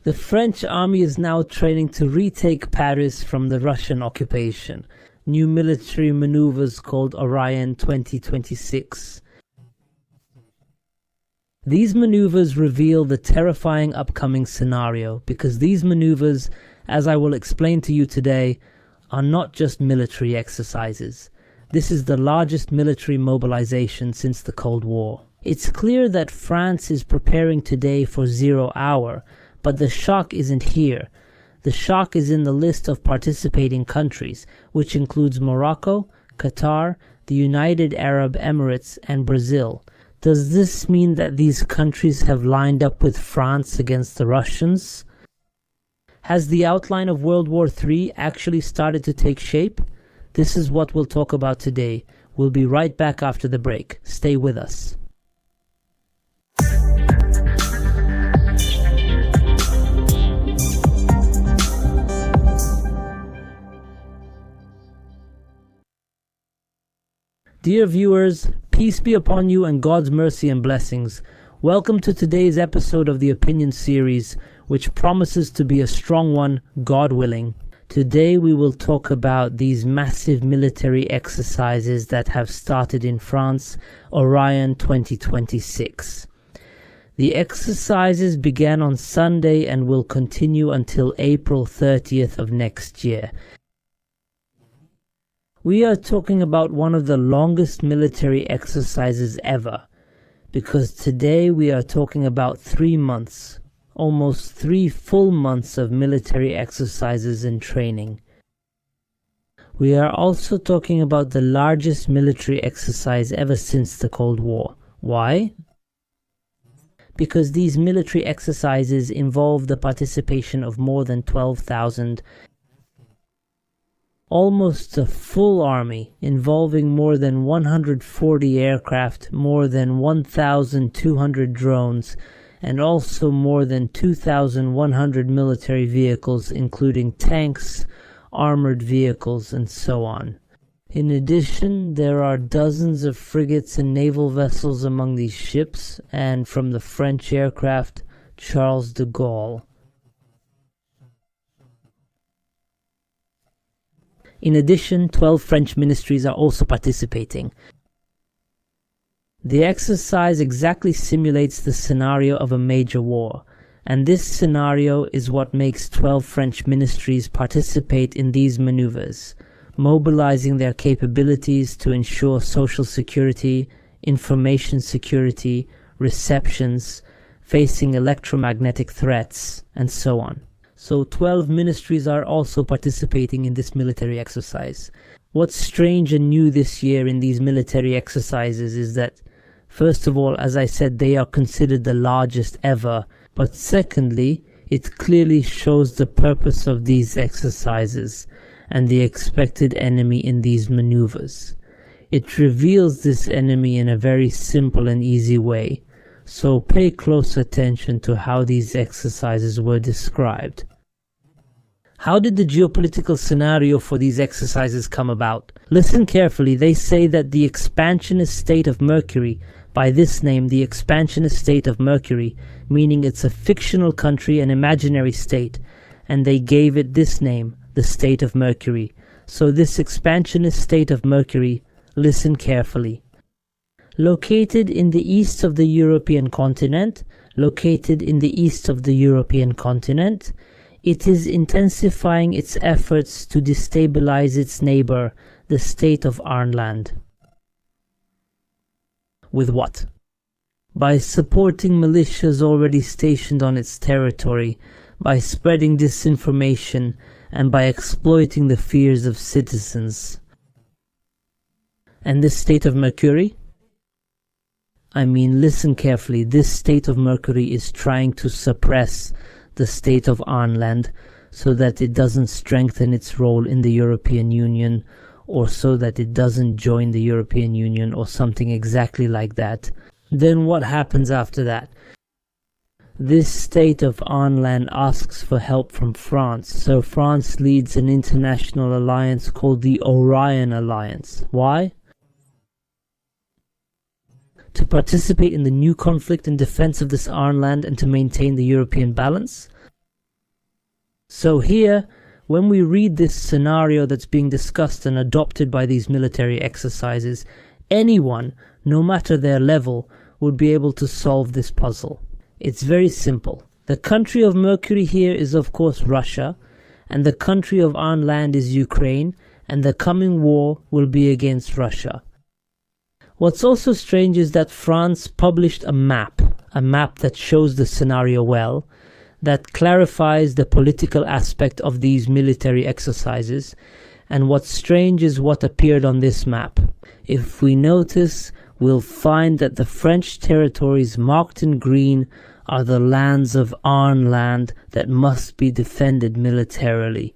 The French army is now training to retake Paris from the Russian occupation. New military maneuvers called Orion 2026. These maneuvers reveal the terrifying upcoming scenario, because these maneuvers, as I will explain to you today, are not just military exercises. This is the largest military mobilization since the Cold War. It's clear that France is preparing today for 0 hour, but the shock isn't here. The shock is in the list of participating countries, which includes Morocco, Qatar, the United Arab Emirates, and Brazil. Does this mean that these countries have lined up with France against the Russians? Has the outline of World War III actually started to take shape? This is what we'll talk about today. We'll be right back after the break. Stay with us. Dear viewers, peace be upon you and God's mercy and blessings. Welcome to today's episode of the Opinion Series, which promises to be a strong one, God willing. Today we will talk about these massive military exercises that have started in France, Orion 2026. The exercises began on Sunday and will continue until April 30th of next year. We are talking about one of the longest military exercises ever, because today we are talking about 3 months, almost 3 full months of military exercises and training. We are also talking about the largest military exercise ever since the Cold War. Why? Because these military exercises involve the participation of more than 12,000, almost a full army, involving more than 140 aircraft, more than 1,200 drones, and also more than 2,100 military vehicles, including tanks, armored vehicles, and so on. In addition, there are dozens of frigates and naval vessels among these ships, and from the French aircraft, Charles de Gaulle. In addition, 12 French ministries are also participating. The exercise exactly simulates the scenario of a major war, and this scenario is what makes 12 French ministries participate in these maneuvers, mobilizing their capabilities to ensure social security, information security, receptions, facing electromagnetic threats, and so on. So 12 ministries are also participating in this military exercise. What's strange and new this year in these military exercises is that, first of all, as I said, they are considered the largest ever. But secondly, it clearly shows the purpose of these exercises and the expected enemy in these maneuvers. It reveals this enemy in a very simple and easy way. So pay close attention to how these exercises were described. How did the geopolitical scenario for these exercises come about? Listen carefully. They say that the expansionist state of Mercury, by this name, the expansionist state of Mercury, meaning it's a fictional country, an imaginary state, and they gave it this name, the state of Mercury. So this expansionist state of Mercury, listen carefully. Located in the east of the European continent, it is intensifying its efforts to destabilize its neighbor, the state of Ireland. With what? By supporting militias already stationed on its territory, by spreading disinformation, and by exploiting the fears of citizens. And this state of Mercury? Listen carefully. This state of Mercury is trying to suppress the state of Ireland so that it doesn't strengthen its role in the European Union, or so that it doesn't join the European Union, or something exactly like that. Then what happens after that? This state of Ireland asks for help from France, so France leads an international alliance called the Orion Alliance. Why? To participate in the new conflict in defense of this Ireland and to maintain the European balance? So here, when we read this scenario that's being discussed and adopted by these military exercises, anyone, no matter their level, would be able to solve this puzzle. It's very simple. The country of Mercury here is of course Russia, and the country of on land is Ukraine, and the coming war will be against Russia. What's also strange is that France published a map that shows the scenario well, that clarifies the political aspect of these military exercises, and what's strange is what appeared on this map. If we notice, we'll find that the French territories marked in green are the lands of on land that must be defended militarily.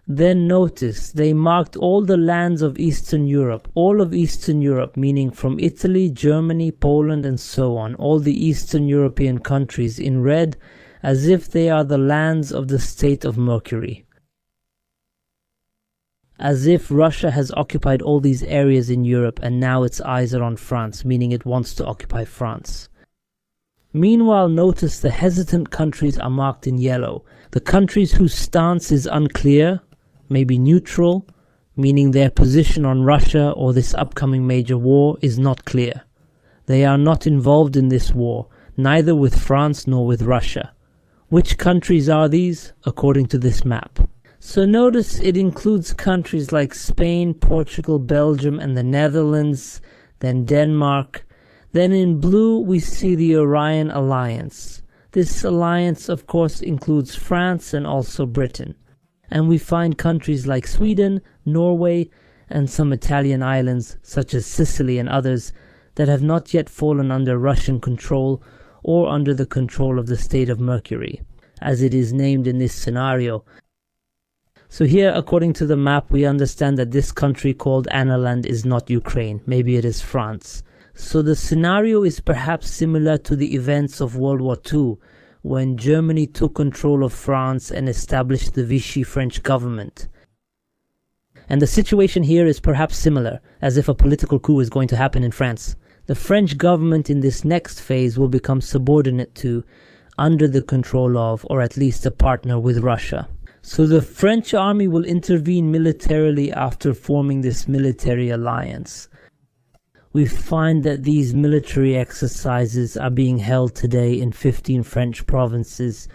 Then notice, they marked all the lands of Eastern Europe, all of Eastern Europe, meaning from Italy, Germany, Poland and so on, all the Eastern European countries in red, as if they are the lands of the state of Mercury. As if Russia has occupied all these areas in Europe and now its eyes are on France, meaning it wants to occupy France. Meanwhile, notice the hesitant countries are marked in yellow. The countries whose stance is unclear, maybe neutral, meaning their position on Russia or this upcoming major war is not clear. They are not involved in this war, neither with France nor with Russia. Which countries are these, according to this map? So notice it includes countries like Spain, Portugal, Belgium and the Netherlands, then Denmark. Then in blue we see the Orion alliance. This alliance of course includes France and also Britain. And we find countries like Sweden, Norway and some Italian islands such as Sicily and others that have not yet fallen under Russian control or under the control of the state of Mercury, as it is named in this scenario. So here, according to the map, we understand that this country called Analand is not Ukraine, maybe it is France. So the scenario is perhaps similar to the events of World War II, when Germany took control of France and established the Vichy French government. And the situation here is perhaps similar, as if a political coup is going to happen in France. The French government in this next phase will become subordinate to, under the control of, or at least a partner with Russia. So the French army will intervene militarily after forming this military alliance. We find that these military exercises are being held today in 15 French provinces.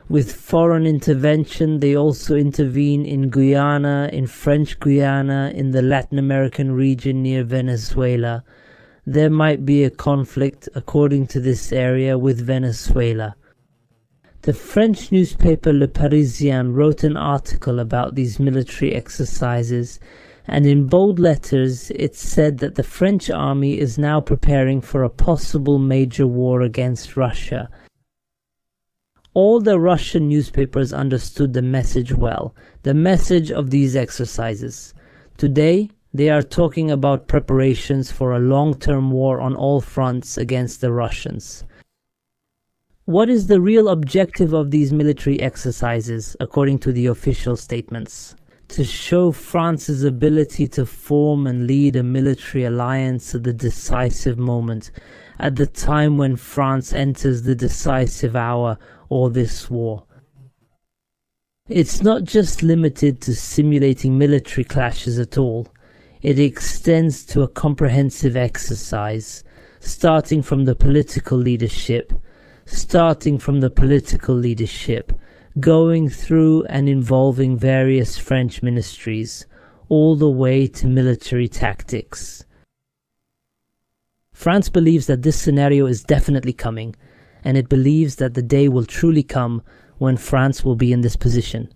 With foreign intervention, they also intervene in Guyana, in French Guyana, in the Latin American region near Venezuela. There might be a conflict, according to this area, with Venezuela. The French newspaper Le Parisien wrote an article about these military exercises, and in bold letters it said that the French army is now preparing for a possible major war against Russia. All the Russian newspapers understood the message well, the message of these exercises. Today, they are talking about preparations for a long-term war on all fronts against the Russians. What is the real objective of these military exercises, according to the official statements? To show France's ability to form and lead a military alliance at the decisive moment, at the time when France enters the decisive hour or this war. It's not just limited to simulating military clashes at all. It extends to a comprehensive exercise, starting from the political leadership, going through and involving various French ministries, all the way to military tactics. France believes that this scenario is definitely coming, and it believes that the day will truly come when France will be in this position.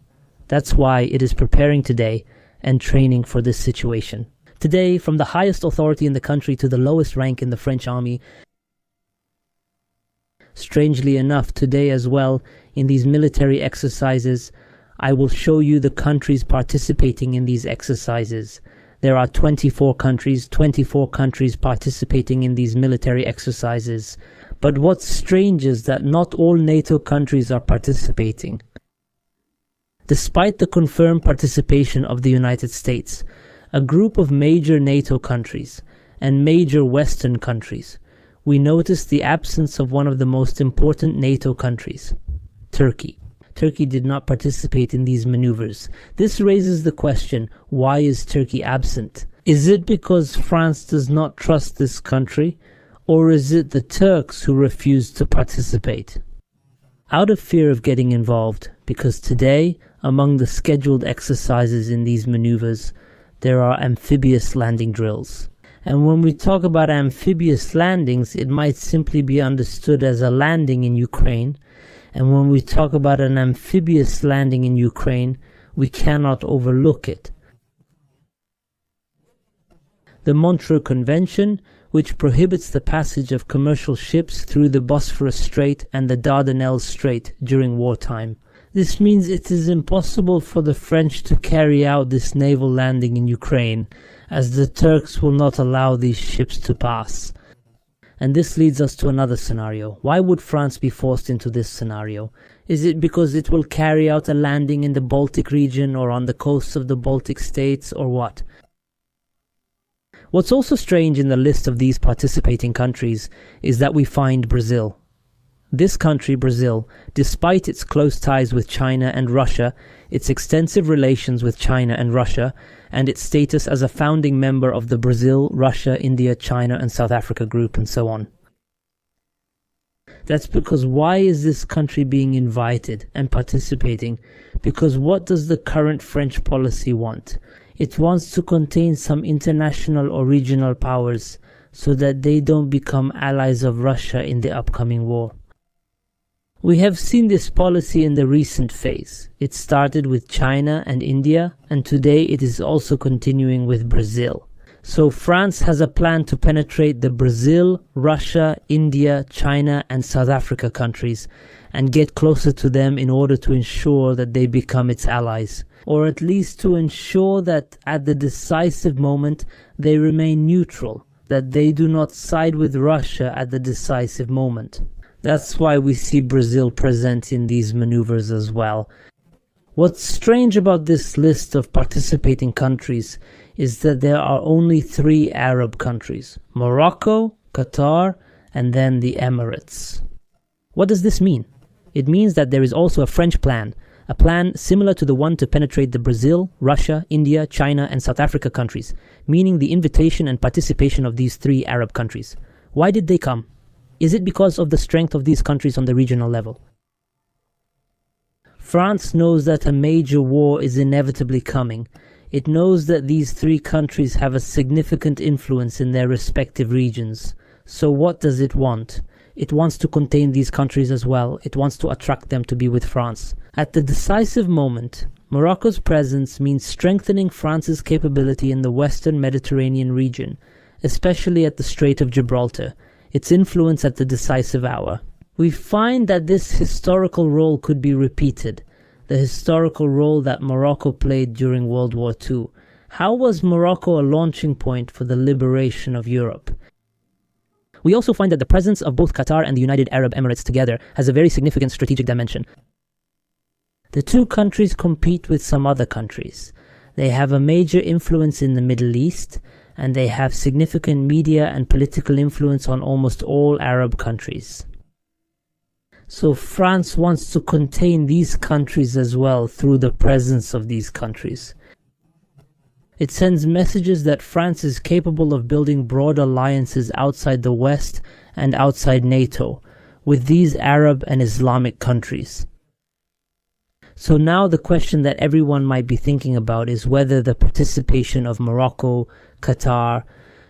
That's why it is preparing today and training for this situation. Today, from the highest authority in the country to the lowest rank in the French army, strangely enough, today as well, in these military exercises, I will show you the countries participating in these exercises. There are 24 countries participating in these military exercises. But what's strange is that not all NATO countries are participating. Despite the confirmed participation of the United States, a group of major NATO countries and major Western countries, we notice the absence of one of the most important NATO countries, Turkey. Turkey did not participate in these maneuvers. This raises the question, why is Turkey absent? Is it because France does not trust this country, or is it the Turks who refuse to participate? Out of fear of getting involved, because today, among the scheduled exercises in these maneuvers, there are amphibious landing drills. And when we talk about amphibious landings, it might simply be understood as a landing in Ukraine. And when we talk about an amphibious landing in Ukraine, we cannot overlook it. The Montreux Convention, which prohibits the passage of commercial ships through the Bosphorus Strait and the Dardanelles Strait during wartime. This means it is impossible for the French to carry out this naval landing in Ukraine, as the Turks will not allow these ships to pass. And this leads us to another scenario. Why would France be forced into this scenario? Is it because it will carry out a landing in the Baltic region or on the coasts of the Baltic states, or what? What's also strange in the list of these participating countries is that we find Brazil. This country, Brazil, despite its close ties with China and Russia, its extensive relations with China and Russia, and its status as a founding member of the Brazil, Russia, India, China and South Africa group and so on. That's because why is this country being invited and participating? Because what does the current French policy want? It wants to contain some international or regional powers so that they don't become allies of Russia in the upcoming war. We have seen this policy in the recent phase. It started with China and India, and today it is also continuing with Brazil. So France has a plan to penetrate the Brazil, Russia, India, China and South Africa countries and get closer to them in order to ensure that they become its allies, or at least to ensure that at the decisive moment they remain neutral, that they do not side with Russia at the decisive moment. That's why we see Brazil present in these maneuvers as well. What's strange about this list of participating countries is that there are only 3 Arab countries: Morocco, Qatar, and then the Emirates. What does this mean? It means that there is also a French plan, a plan similar to the one to penetrate the Brazil, Russia, India, China, and South Africa countries, meaning the invitation and participation of these 3 Arab countries. Why did they come? Is it because of the strength of these countries on the regional level? France knows that a major war is inevitably coming. It knows that these 3 countries have a significant influence in their respective regions. So what does it want? It wants to contain these countries as well. It wants to attract them to be with France. At the decisive moment, Morocco's presence means strengthening France's capability in the Western Mediterranean region, especially at the Strait of Gibraltar, its influence at the decisive hour. We find that this historical role could be repeated, the historical role that Morocco played during World War II. How was Morocco a launching point for the liberation of Europe? We also find that the presence of both Qatar and the United Arab Emirates together has a very significant strategic dimension. The 2 countries compete with some other countries. They have a major influence in the Middle East, and they have significant media and political influence on almost all Arab countries. So France wants to contain these countries as well through the presence of these countries. It sends messages that France is capable of building broad alliances outside the West and outside NATO with these Arab and Islamic countries. So now the question that everyone might be thinking about is whether the participation of Morocco, Qatar,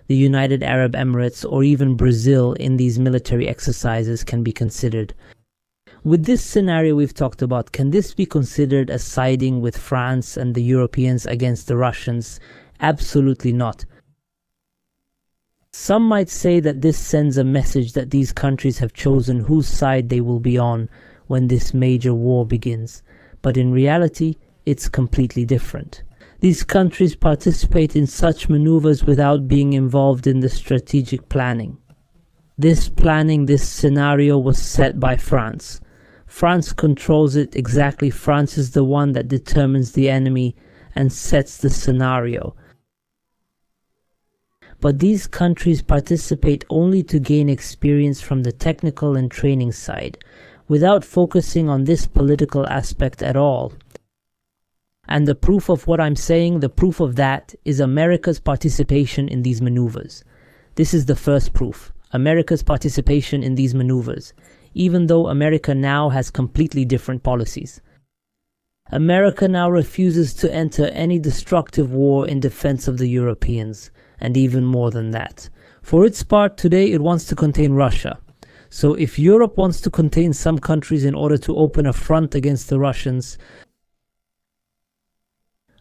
the United Arab Emirates, or even Brazil in these military exercises can be considered. With this scenario we've talked about, can this be considered as siding with France and the Europeans against the Russians? Absolutely not. Some might say that this sends a message that these countries have chosen whose side they will be on when this major war begins. But in reality, it's completely different. These countries participate in such maneuvers without being involved in the strategic planning. This planning, this scenario was set by France. France controls it exactly. France is the one that determines the enemy and sets the scenario. but these countries participate only to gain experience from the technical and training side, without focusing on this political aspect at all. And the proof of what I'm saying, the proof of that, is America's participation in these maneuvers. This is the first proof, America's participation in these maneuvers, even though America now has completely different policies. America now refuses to enter any destructive war in defense of the Europeans, and even more than that. For its part, today it wants to contain Russia. So if Europe wants to contain some countries in order to open a front against the Russians,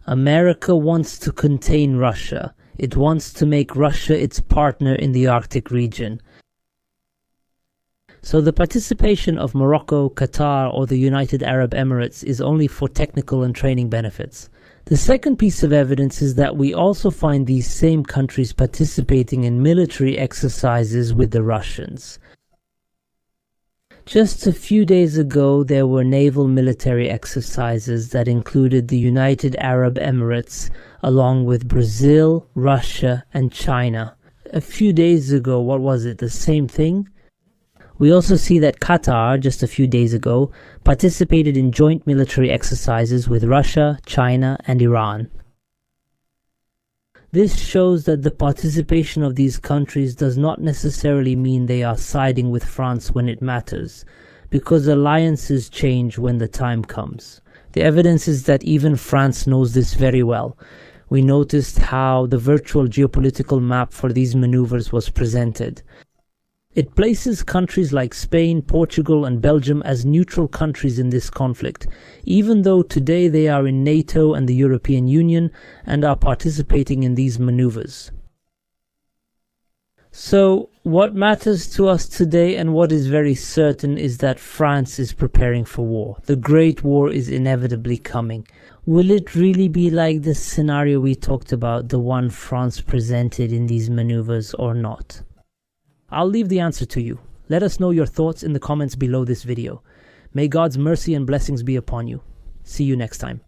America wants to contain Russia. It wants to make Russia its partner in the Arctic region. So the participation of Morocco, Qatar, or the United Arab Emirates is only for technical and training benefits. The second piece of evidence is that we also find these same countries participating in military exercises with the Russians. Just a few days ago, there were naval military exercises that included the United Arab Emirates, along with Brazil, Russia, and China. A few days ago, what was it? The same thing? We also see that Qatar, just a few days ago, participated in joint military exercises with Russia, China, and Iran. This shows that the participation of these countries does not necessarily mean they are siding with France when it matters, because alliances change when the time comes. The evidence is that even France knows this very well. We noticed how the virtual geopolitical map for these maneuvers was presented. It places countries like Spain, Portugal, and Belgium as neutral countries in this conflict, even though today they are in NATO and the European Union and are participating in these maneuvers. So, what matters to us today and what is very certain is that France is preparing for war. The Great War is inevitably coming. Will it really be like the scenario we talked about, the one France presented in these maneuvers, or not? I'll leave the answer to you. Let us know your thoughts in the comments below this video. May God's mercy and blessings be upon you. See you next time.